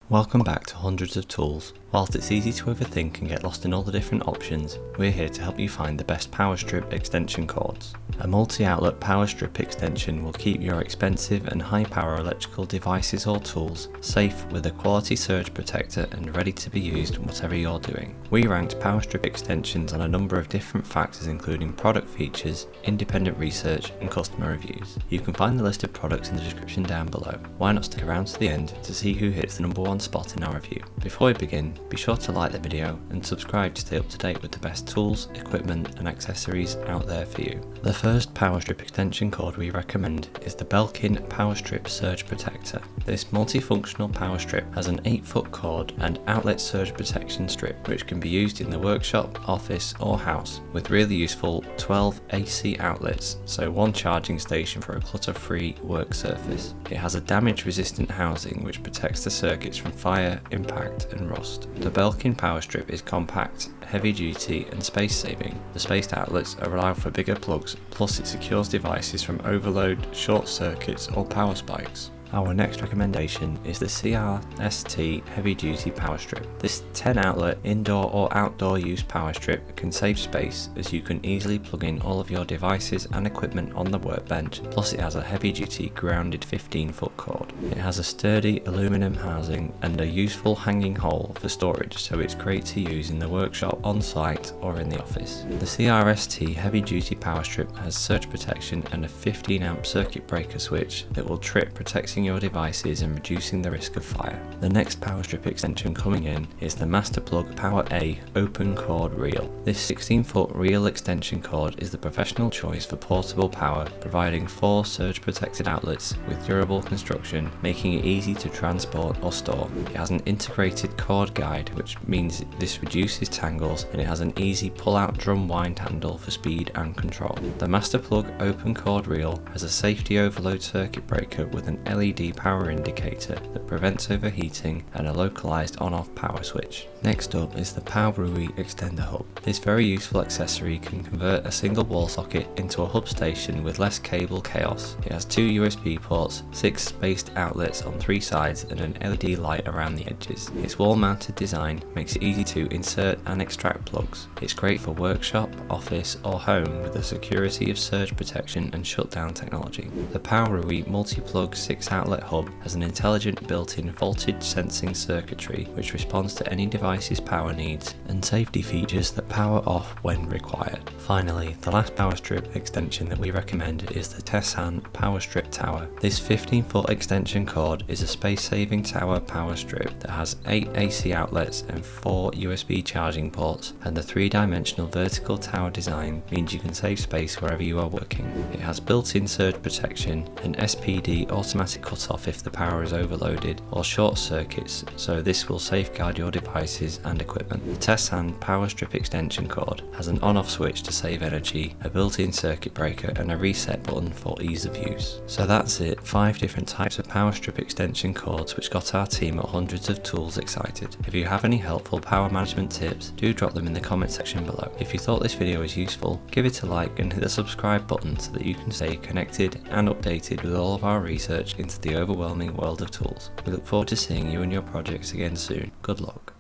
Welcome back to Hundreds of Tools. Whilst it's easy to overthink and get lost in all the different options, we're here to help you find the best power strip extension cords. A multi-outlet power strip extension will keep your expensive and high-power electrical devices or tools safe with a quality surge protector and ready to be used whatever you're doing. We ranked power strip extensions on a number of different factors including product features, independent research and customer reviews. You can find the list of products in the description down below. Why not stick around to the end to see who hits the number one spot in our review. Before we begin, be sure to like the video and subscribe to stay up to date with the best tools, equipment and accessories out there for you. The first power strip extension cord we recommend is the Belkin Power Strip Surge Protector. This multifunctional power strip has an 8-foot cord and outlet surge protection strip which can be used in the workshop, office or house with really useful 12 AC outlets, so one charging station for a clutter-free work surface. It has a damage resistant housing which protects the circuits from fire, impact and rust. The Belkin Power Strip is compact, heavy duty and space saving. The spaced outlets allow for bigger plugs, plus it secures devices from overload, short circuits or power spikes. Our next recommendation is the CRST Heavy Duty Power Strip. This 10 outlet indoor or outdoor use power strip can save space as you can easily plug in all of your devices and equipment on the workbench, plus it has a heavy duty grounded 15-foot cord. It has a sturdy aluminum housing and a useful hanging hole for storage, so it's great to use in the workshop, on site or in the office. The CRST Heavy Duty Power Strip has surge protection and a 15 amp circuit breaker switch that will trip, protecting your devices and reducing the risk of fire. The next power strip extension coming in is the Masterplug PowerUI open cord reel. This 16-foot reel extension cord is the professional choice for portable power, providing 4 surge protected outlets with durable construction, making it easy to transport or store. It has an integrated cord guide, which means this reduces tangles, and it has an easy pull-out drum wind handle for speed and control. The Masterplug open cord reel has a safety overload circuit breaker with an LED power indicator that prevents overheating and a localized on-off power switch. Next up is the POWRUI Extender Hub. This very useful accessory can convert a single wall socket into a hub station with less cable chaos. It has 2 USB ports, 6 spaced outlets on 3 sides and an LED light around the edges. Its wall-mounted design makes it easy to insert and extract plugs. It's great for workshop, office or home with the security of surge protection and shutdown technology. The POWRUI multi-plug 6-outlet hub has an intelligent built-in voltage sensing circuitry which responds to any device's power needs and safety features that power off when required. Finally, the last power strip extension that we recommend is the TESSAN Power Strip Tower. This 15-foot extension cord is a space-saving tower power strip that has 8 AC outlets and 4 USB charging ports, and the 3-dimensional vertical tower design means you can save space wherever you are working. It has built-in surge protection and SPD automatic cut-off if the power is overloaded or short circuits, so this will safeguard your devices and equipment. The TESSAN Power Strip extension cord has an on-off switch to save energy, a built-in circuit breaker and a reset button for ease of use. So that's it, 5 different types of power strip extension cords which got our team at Hundreds of Tools excited. If you have any helpful power management tips, do drop them in the comment section below. If you thought this video was useful, give it a like and hit the subscribe button so that you can stay connected and updated with all of our research into the overwhelming world of tools. We look forward to seeing you and your projects again soon. Good luck.